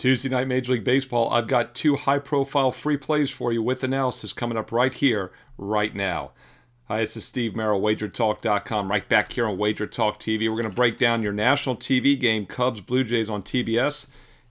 Tuesday night Major League Baseball, I've got two high-profile free plays for you with analysis coming up right here, right now. Hi, this is Steve Merril, WagerTalk.com, right back here on WagerTalk TV. We're going to break down your national TV game, Cubs, Blue Jays on TBS,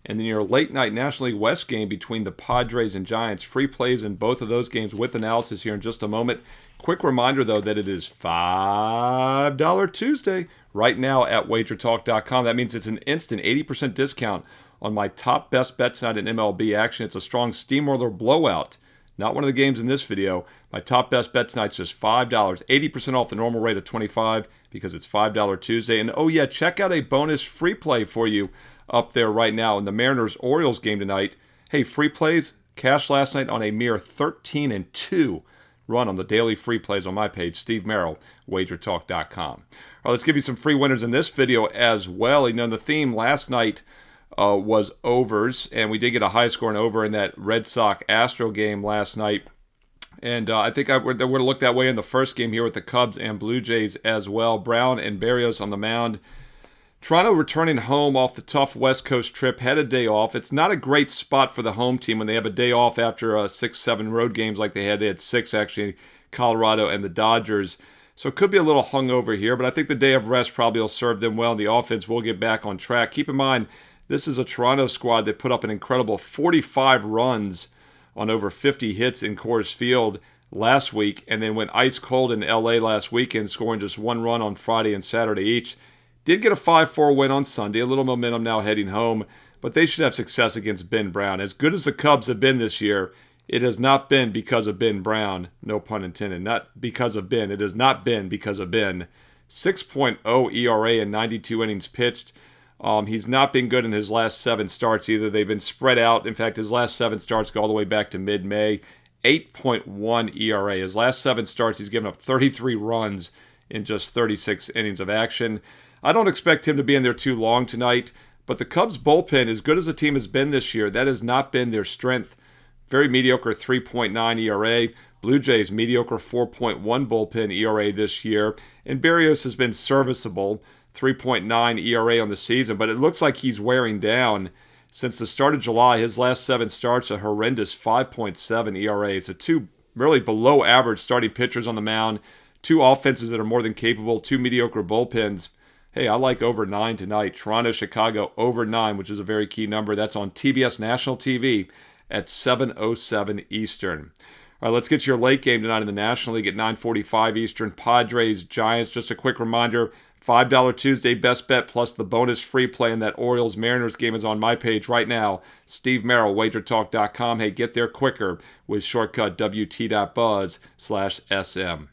and then your late-night National League West game between the Padres and Giants. Free plays in both of those games with analysis here in just a moment. Quick reminder, though, that it is $5 Tuesday right now at WagerTalk.com. That means it's an instant 80% discount on my top best bet tonight in MLB action. It's a strong steamroller blowout. Not one of the games in this video. My top best bet tonight's just $5, 80% off the normal rate of $25 because it's $5 Tuesday. And oh yeah, check out a bonus free play for you up there right now in the Mariners-Orioles game tonight. Hey, free plays, cash last night on a mere 13-2 run on the daily free plays on my page, Steve Merril, WagerTalk.com. All right, let's give you some free winners in this video as well. You know, the theme last night was overs, and we did get a high-scoring over in that Red Sox-Astro game last night. And I think I would have looked that way in the first game here with the Cubs and Blue Jays as well. Brown and Berrios on the mound. Toronto returning home off the tough West Coast trip, had a day off. It's not a great spot for the home team when they have a day off after 6-7 road games like they had. They had 6, actually, Colorado and the Dodgers. So it could be a little hungover here, but I think the day of rest probably will serve them well. The offense will get back on track. Keep in mind, this is a Toronto squad that put up an incredible 45 runs on over 50 hits in Coors Field last week, and then went ice cold in LA last weekend, scoring just 1 run on Friday and Saturday each. Did get a 5-4 win on Sunday, a little momentum now heading home, but they should have success against Ben Brown. As good as the Cubs have been this year, it has not been because of Ben Brown, no pun intended, not because of Ben. It has not been because of Ben. 6.0 ERA in 92 innings pitched. He's not been good in his last 7 starts either. They've been spread out. In fact, his last 7 starts go all the way back to mid-May. 8.1 ERA. His last 7 starts, he's given up 33 runs in just 36 innings of action. I don't expect him to be in there too long tonight, but the Cubs bullpen, as good as the team has been this year, that has not been their strength. Very mediocre 3.9 ERA. Blue Jays, mediocre 4.1 bullpen ERA this year. And Berrios has been serviceable. 3.9 ERA on the season, but it looks like he's wearing down. Since the start of July, his last 7 starts, a horrendous 5.7 ERA. So 2 really below average starting pitchers on the mound, 2 offenses that are more than capable, 2 mediocre bullpens. Hey, I like over 9 tonight. Toronto, Chicago, over 9, which is a very key number. That's on TBS National TV at 7:07 Eastern. All right, let's get to your late game tonight in the National League at 9:45 Eastern. Padres, Giants. Just a quick reminder, $5 Tuesday best bet plus the bonus free play in that Orioles-Mariners game is on my page right now. Steve Merril, WagerTalk.com. Hey, get there quicker with shortcut WT.buzz/SM.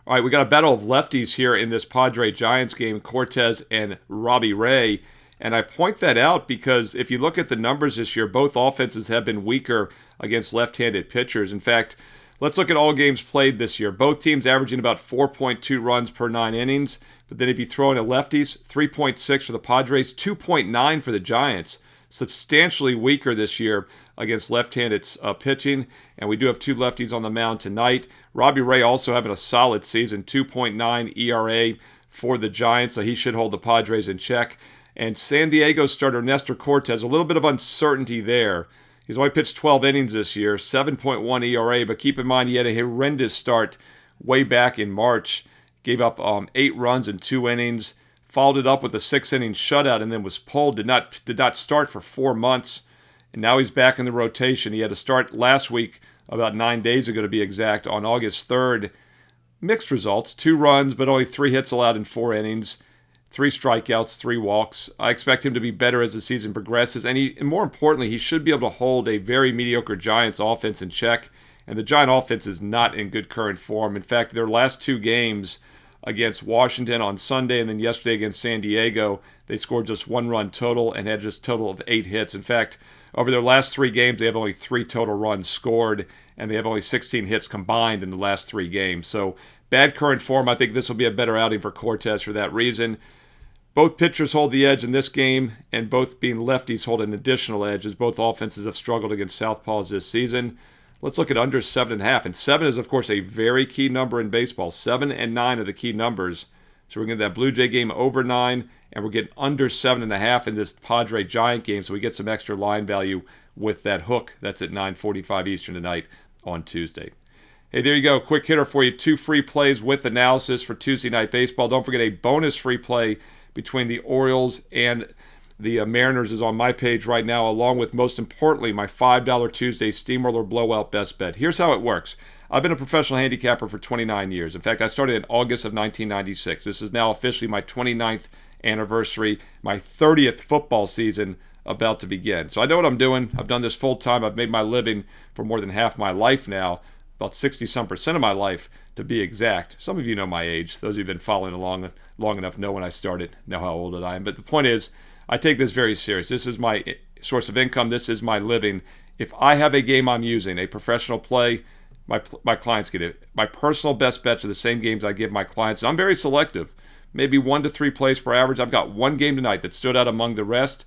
All right, we got a battle of lefties here in this Padre-Giants game, Cortez and Robbie Ray. And I point that out because if you look at the numbers this year, both offenses have been weaker against left-handed pitchers. In fact, let's look at all games played this year. Both teams averaging about 4.2 runs per 9 innings. But then if you throw in a lefties, 3.6 for the Padres, 2.9 for the Giants. Substantially weaker this year against left-handed pitching. And we do have 2 lefties on the mound tonight. Robbie Ray also having a solid season, 2.9 ERA for the Giants, so he should hold the Padres in check. And San Diego starter Nestor Cortez, a little bit of uncertainty there. He's only pitched 12 innings this year, 7.1 ERA, but keep in mind he had a horrendous start way back in March. Gave up 8 runs in 2 innings, followed it up with a 6-inning shutout, and then was pulled. Did not start for 4 months, and now he's back in the rotation. He had to start last week, about 9 days ago to be exact, on August 3rd. Mixed results, 2 runs, but only 3 hits allowed in 4 innings, 3 strikeouts, 3 walks. I expect him to be better as the season progresses, and more importantly, he should be able to hold a very mediocre Giants offense in check. And the Giant offense is not in good current form. In fact, their last 2 games against Washington on Sunday and then yesterday against San Diego, they scored just 1 run total and had just a total of 8 hits. In fact, over their last 3 games, they have only 3 total runs scored, and they have only 16 hits combined in the last 3 games. So bad current form. I think this will be a better outing for Cortez for that reason. Both pitchers hold the edge in this game, and both being lefties hold an additional edge as both offenses have struggled against southpaws this season. Let's look at under 7.5. And 7 is, of course, a very key number in baseball. 7 and 9 are the key numbers. So we're going to get that Blue Jay game over 9 and we're getting under 7.5 in this Padre Giant game, so we get some extra line value with that hook. That's at 9:45 Eastern tonight on Tuesday. Hey, there you go. Quick hitter for you. 2 free plays with analysis for Tuesday Night Baseball. Don't forget a bonus free play between the Orioles and the Mariners is on my page right now, along with, most importantly, my $5 Tuesday steamroller blowout best bet. Here's how it works. I've been a professional handicapper for 29 years. In fact, I started in August of 1996. This is now officially my 29th anniversary, my 30th football season about to begin. So I know what I'm doing. I've done this full time. I've made my living for more than half my life now, about 60-some% of my life to be exact. Some of you know my age. Those of you who've been following along long enough know when I started, know how old I am. But the point is, I take this very serious. This is my source of income. This is my living. If I have a game I'm using, a professional play, my clients get it. My personal best bets are the same games I give my clients. And I'm very selective. Maybe 1 to 3 plays per average. I've got one game tonight that stood out among the rest.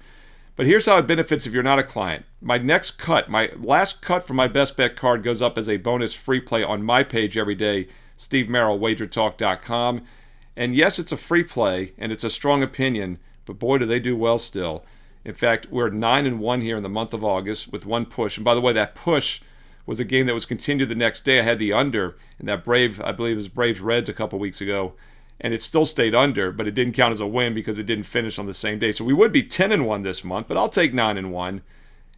But here's how it benefits if you're not a client. My next cut, my last cut from my best bet card goes up as a bonus free play on my page every day, Steve Merril, WagerTalk.com. And yes, it's a free play, and it's a strong opinion, but boy, do they do well still. In fact, we're 9-1 here in the month of August with 1 push. And by the way, that push was a game that was continued the next day. I had the under in that I believe it was Braves-Reds a couple weeks ago, and it still stayed under, but it didn't count as a win because it didn't finish on the same day. So we would be 10-1 this month, but I'll take 9-1.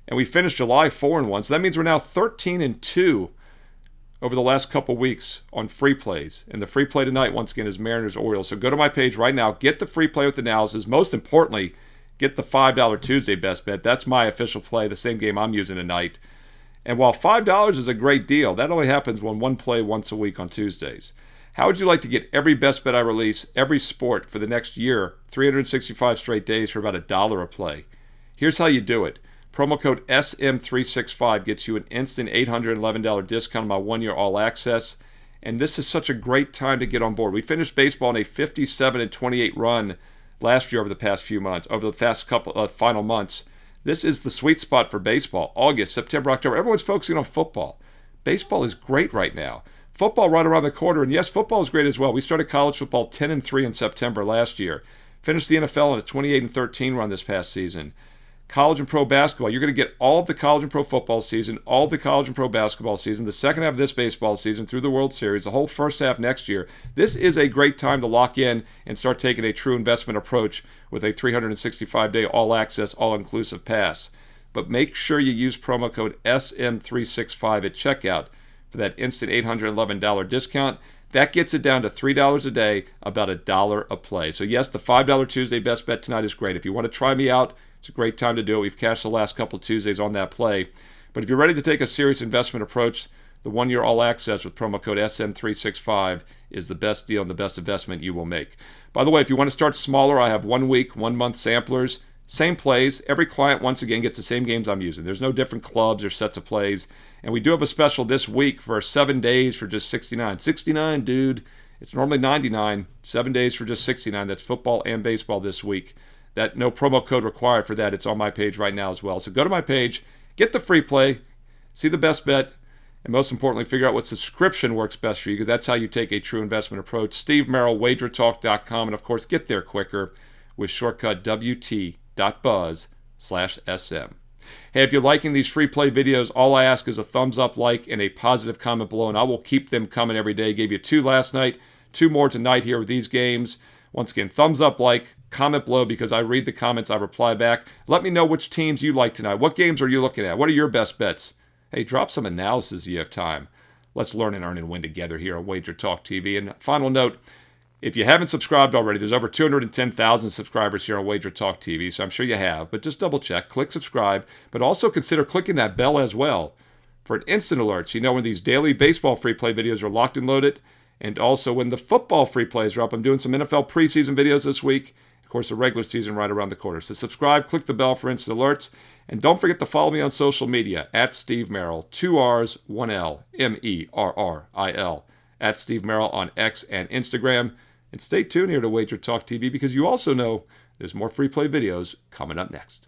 And we finished July 4-1, so that means we're now 13-2 over the last couple weeks on free plays. And the free play tonight, once again, is Mariners-Orioles. So go to my page right now, get the free play with analysis. Most importantly, get the $5 Tuesday best bet. That's my official play, the same game I'm using tonight. And while $5 is a great deal, that only happens when one play once a week on Tuesdays. How would you like to get every best bet I release, every sport for the next year, 365 straight days for about $1 a play? Here's how you do it. Promo code SM365 gets you an instant $811 discount on my 1-year all access. And this is such a great time to get on board. We finished baseball in a 57-28 run last year over the past few months, over the past couple final months. This is the sweet spot for baseball. August, September, October. Everyone's focusing on football. Baseball is great right now. Football right around the corner. And yes, football is great as well. We started college football 10-3 in September last year. Finished the NFL in a 28-13 run this past season. College and pro basketball. You're going to get all of the college and pro football season, all of the college and pro basketball season, the second half of this baseball season through the World Series, the whole first half next year. This is a great time to lock in and start taking a true investment approach with a 365-day all-access, all-inclusive pass. But make sure you use promo code SM365 at checkout for that instant $811 discount. That gets it down to $3 a day, about $1 a play. So yes, the $5 Tuesday best bet tonight is great. If you want to try me out, it's a great time to do it. We've cashed the last couple of Tuesdays on that play. But if you're ready to take a serious investment approach, the 1-year all access with promo code SM365 is the best deal and the best investment you will make. By the way, if you want to start smaller, I have 1 week, 1 month samplers. Same plays. Every client, once again, gets the same games I'm using. There's no different clubs or sets of plays. And we do have a special this week for 7 days for just $69. $69, dude. It's normally $99. 7 days for just $69. That's football and baseball this week. That no promo code required for that. It's on my page right now as well. So go to my page, get the free play, see the best bet, and most importantly, figure out what subscription works best for you, because that's how you take a true investment approach. Steve Merril, WagerTalk.com, and of course, get there quicker with shortcut WT.buzz/SM. Hey, if you're liking these free play videos, all I ask is a thumbs up, like, and a positive comment below, and I will keep them coming every day. Gave you 2 last night, 2 more tonight here with these games. Once again, thumbs up, like, comment below, because I read the comments, I reply back. Let me know which teams you like tonight. What games are you looking at? What are your best bets? Hey, drop some analysis if you have time. Let's learn and earn and win together here on Wager Talk TV. And final note, if you haven't subscribed already, there's over 210,000 subscribers here on Wager Talk TV, so I'm sure you have. But just double check, click subscribe, but also consider clicking that bell as well for an instant alerts. You know when these daily baseball free play videos are locked and loaded, and also when the football free plays are up. I'm doing some NFL preseason videos this week. Of course, the regular season right around the corner. So subscribe, click the bell for instant alerts, and don't forget to follow me on social media at Steve Merril, 2 R's, 1 L, Merril, at Steve Merril on X and Instagram. And stay tuned here to Wager Talk TV, because you also know there's more free play videos coming up next.